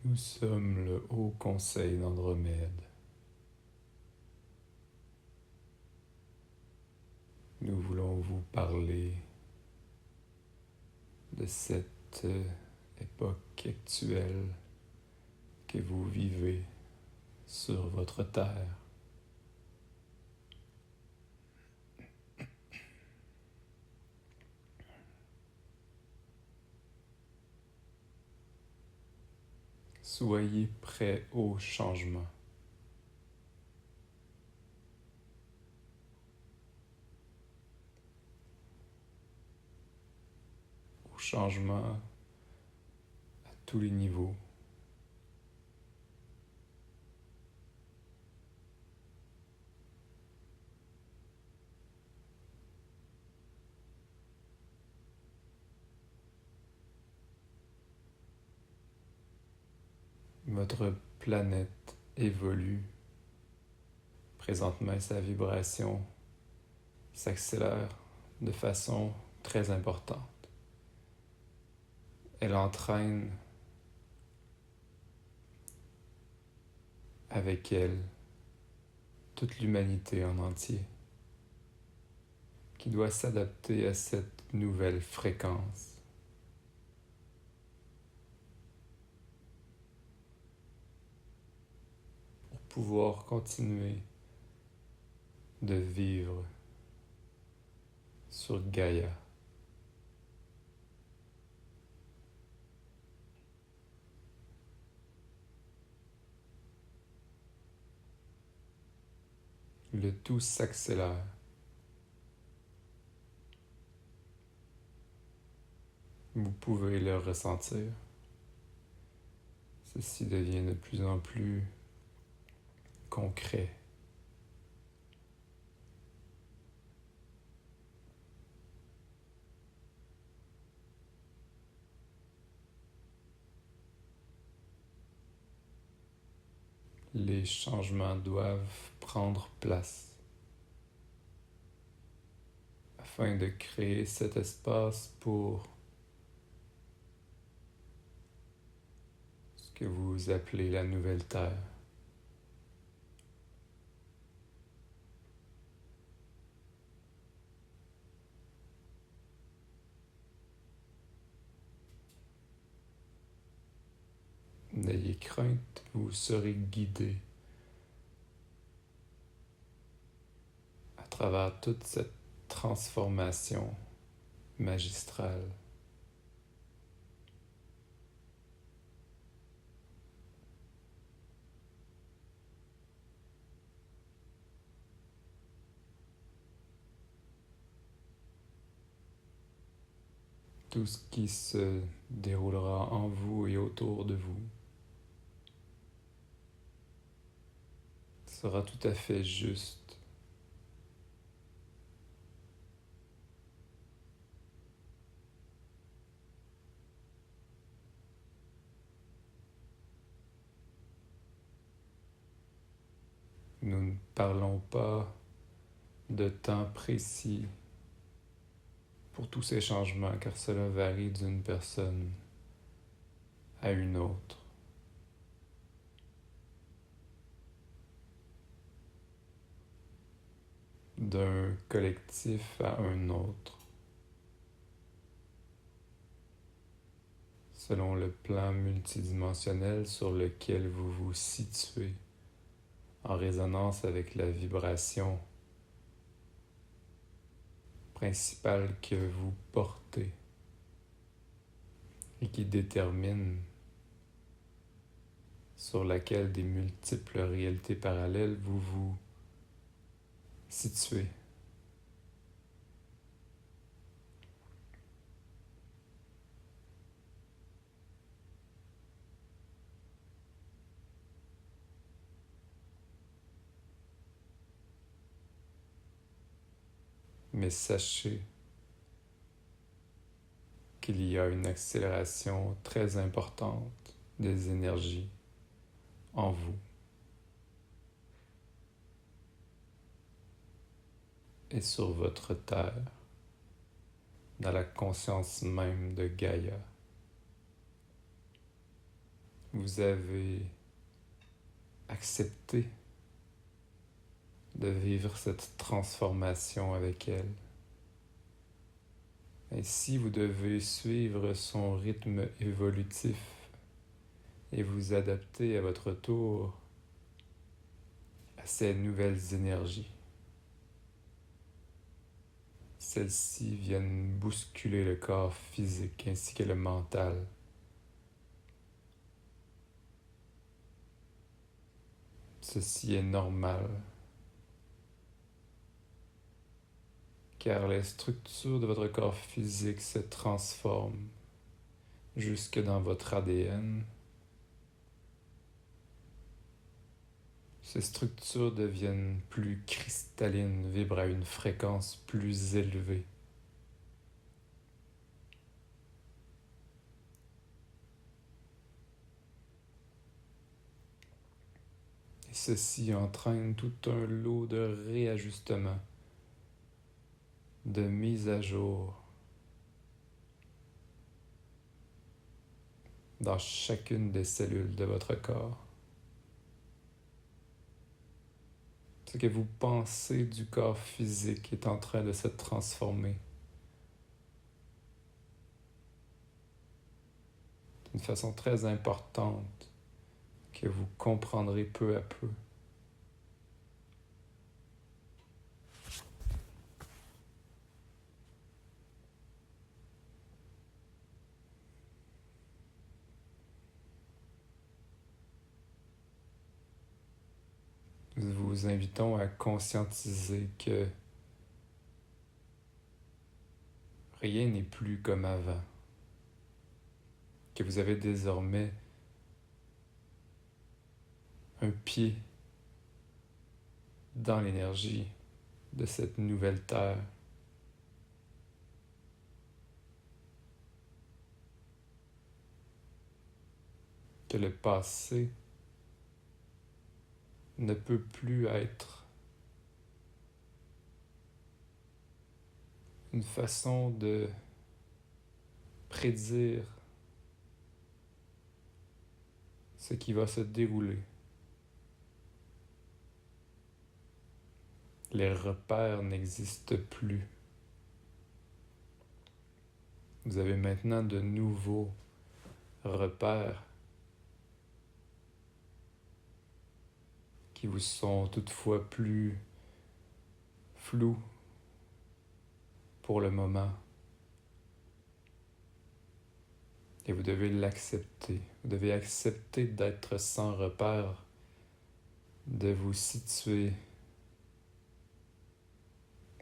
Nous sommes le Haut Conseil d'Andromède. Nous voulons vous parler de cette époque actuelle que vous vivez sur votre Terre. Soyez prêts au changement. Au changement à tous les niveaux. Votre planète évolue. Présentement, sa vibration s'accélère de façon très importante. Elle entraîne avec elle toute l'humanité en entier qui doit s'adapter à cette nouvelle fréquence. Pour pouvoir continuer de vivre sur Gaïa. Le tout s'accélère. Vous pouvez le ressentir. Ceci devient de plus en plus concret. Les changements doivent prendre place afin de créer cet espace pour ce que vous appelez la nouvelle Terre. N'ayez crainte, vous serez guidé à travers toute cette transformation magistrale. Tout ce qui se déroulera en vous et autour de vous sera tout à fait juste. Nous ne parlons pas de temps précis pour tous ces changements, car cela varie d'une personne à une autre. D'un collectif à un autre, selon le plan multidimensionnel sur lequel vous vous situez, en résonance avec la vibration principale que vous portez et qui détermine sur laquelle des multiples réalités parallèles vous vous situez. Mais sachez qu'il y a une accélération très importante des énergies en vous. Et sur votre Terre, dans la conscience même de Gaïa. vous avez accepté de vivre cette transformation avec elle. Ainsi, vous devez suivre son rythme évolutif et vous adapter à votre tour à ces nouvelles énergies. Celles-ci viennent bousculer le corps physique ainsi que le mental. Ceci est normal, car les structures de votre corps physique se transforment jusque dans votre ADN. Ces structures deviennent plus cristallines, vibrent à une fréquence plus élevée. Et ceci entraîne tout un lot de réajustements, de mise à jour dans chacune des cellules de votre corps. Ce que vous pensez du corps physique est en train de se transformer d'une façon très importante que vous comprendrez peu à peu. Nous vous invitons à conscientiser que rien n'est plus comme avant, que vous avez désormais un pied dans l'énergie de cette nouvelle terre. Que le passé ne peut plus être une façon de prédire ce qui va se dérouler. Les repères n'existent plus. Vous avez maintenant de nouveaux repères qui vous sont toutefois plus flous pour le moment. Et vous devez l'accepter. Vous devez accepter d'être sans repère, de vous situer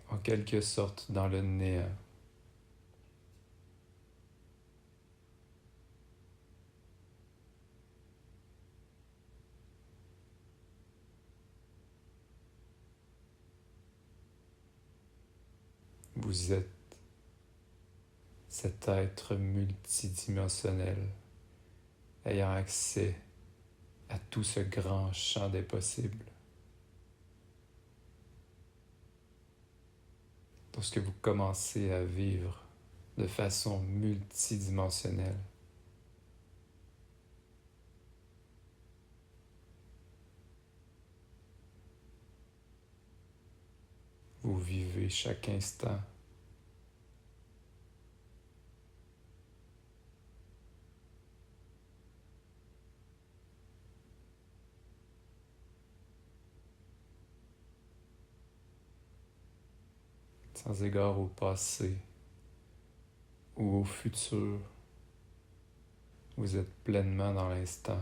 en quelque sorte dans le néant. Vous êtes cet être multidimensionnel ayant accès à tout ce grand champ des possibles. Lorsque vous commencez à vivre de façon multidimensionnelle, vous vivez chaque instant sans égard au passé ou au futur. Vous êtes pleinement dans l'instant.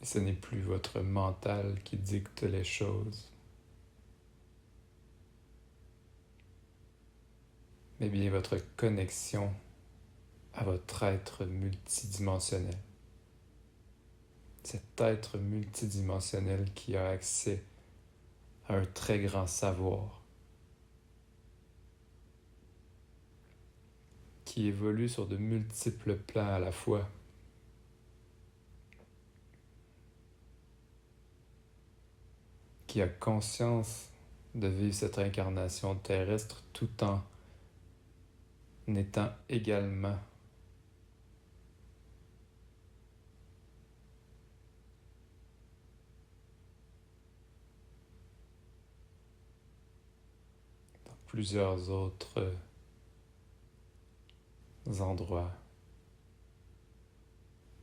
Et ce n'est plus votre mental qui dicte les choses, mais bien votre connexion à votre être multidimensionnel. Cet être multidimensionnel qui a accès à un très grand savoir, qui évolue sur de multiples plans à la fois, qui a conscience de vivre cette incarnation terrestre tout en étant également plusieurs autres endroits,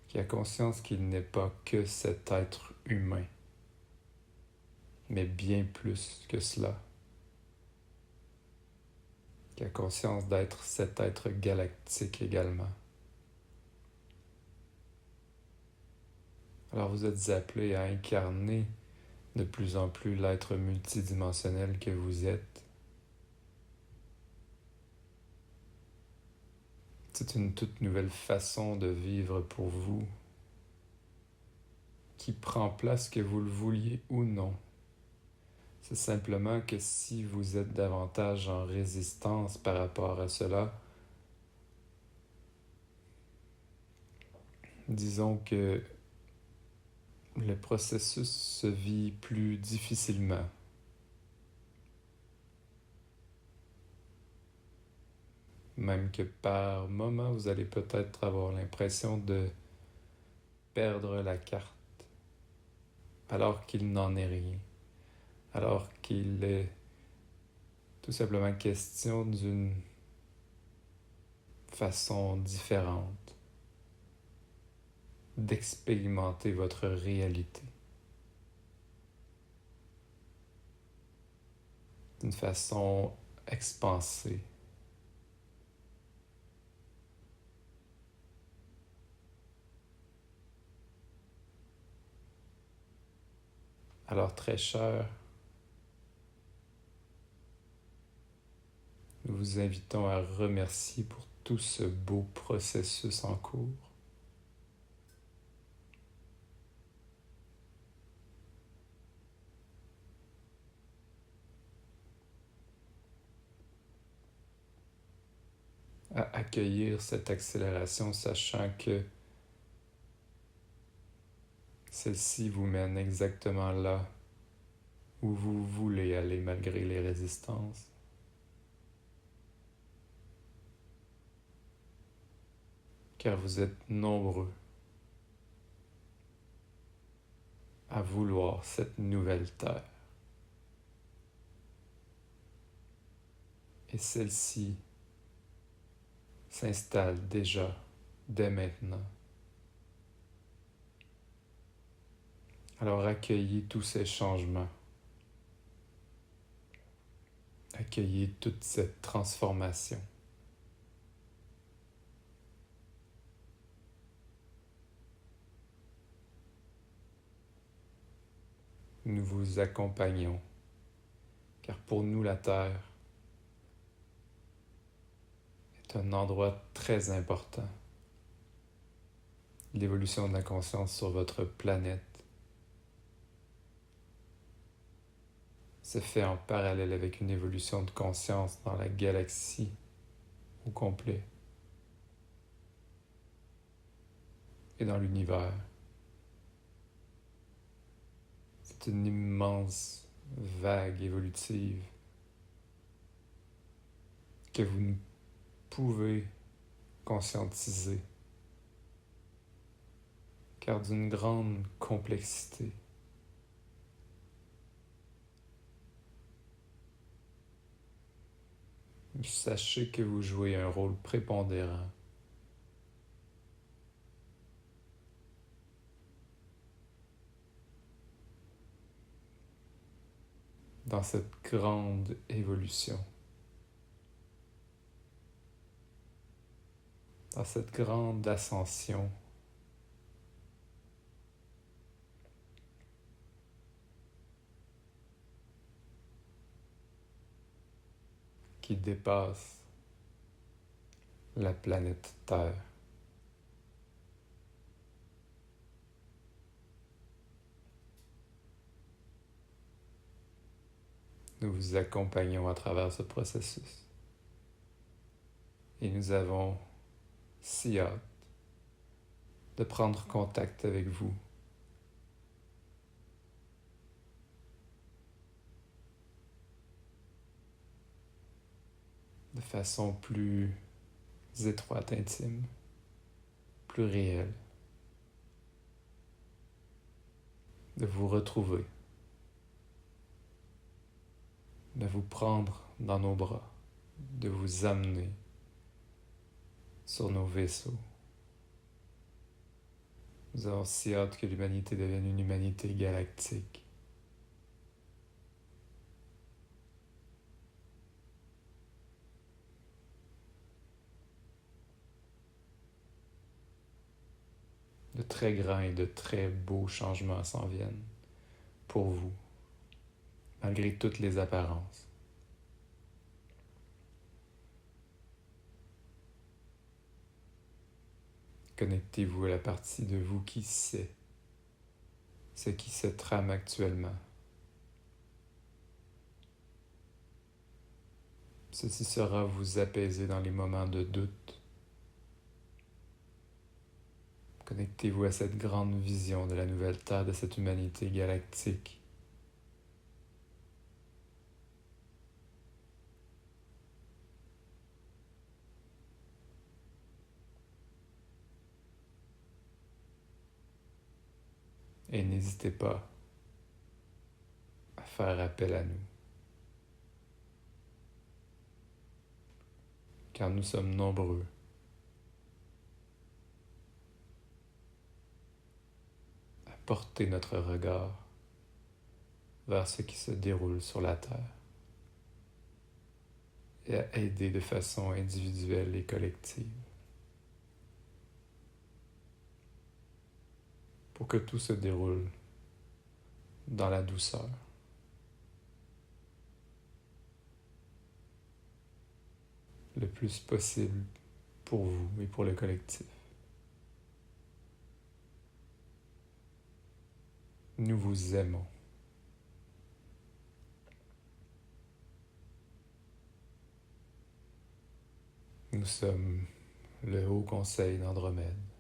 qui a conscience qu'il n'est pas que cet être humain, mais bien plus que cela, qui a conscience d'être cet être galactique également. Alors vous êtes appelés à incarner de plus en plus l'être multidimensionnel que vous êtes. C'est une toute nouvelle façon de vivre pour vous, qui prend place que vous le vouliez ou non. C'est simplement que si vous êtes davantage en résistance par rapport à cela, disons que le processus se vit plus difficilement. Même que par moments, vous allez peut-être avoir l'impression de perdre la carte, alors qu'il n'en est rien, alors qu'il est tout simplement question d'une façon différente d'expérimenter votre réalité. D'une façon expansée. Alors très cher, nous vous invitons à remercier pour tout ce beau processus en cours. À accueillir cette accélération, sachant que celle-ci vous mène exactement là où vous voulez aller malgré les résistances. Car vous êtes nombreux à vouloir cette nouvelle terre. Et celle-ci s'installe déjà dès maintenant. Alors accueillez tous ces changements. Accueillez toute cette transformation. Nous vous accompagnons, car pour nous la Terre est un endroit très important. L'évolution de la conscience sur votre planète se fait en parallèle avec une évolution de conscience dans la galaxie au complet et dans l'univers. C'est une immense vague évolutive que vous ne pouvez conscientiser, car d'une grande complexité. Sachez que vous jouez un rôle prépondérant dans cette grande évolution, dans cette grande ascension qui dépasse la planète Terre. Nous vous accompagnons à travers ce processus et nous avons si hâte de prendre contact avec vous de façon plus étroite, intime, plus réelle, de vous retrouver, de vous prendre dans nos bras, de vous amener sur nos vaisseaux. Nous avons si hâte que l'humanité devienne une humanité galactique. De très grands et de très beaux changements s'en viennent pour vous, malgré toutes les apparences. Connectez-vous à la partie de vous qui sait ce qui se trame actuellement. Ceci sera vous apaiser dans les moments de doute. Connectez-vous à cette grande vision de la nouvelle Terre, de cette humanité galactique. Et n'hésitez pas à faire appel à nous. Car nous sommes nombreux à porter notre regard vers ce qui se déroule sur la Terre et à aider de façon individuelle et collective pour que tout se déroule dans la douceur. Le plus possible pour vous et pour le collectif. Nous vous aimons. Nous sommes le Haut Conseil d'Andromède.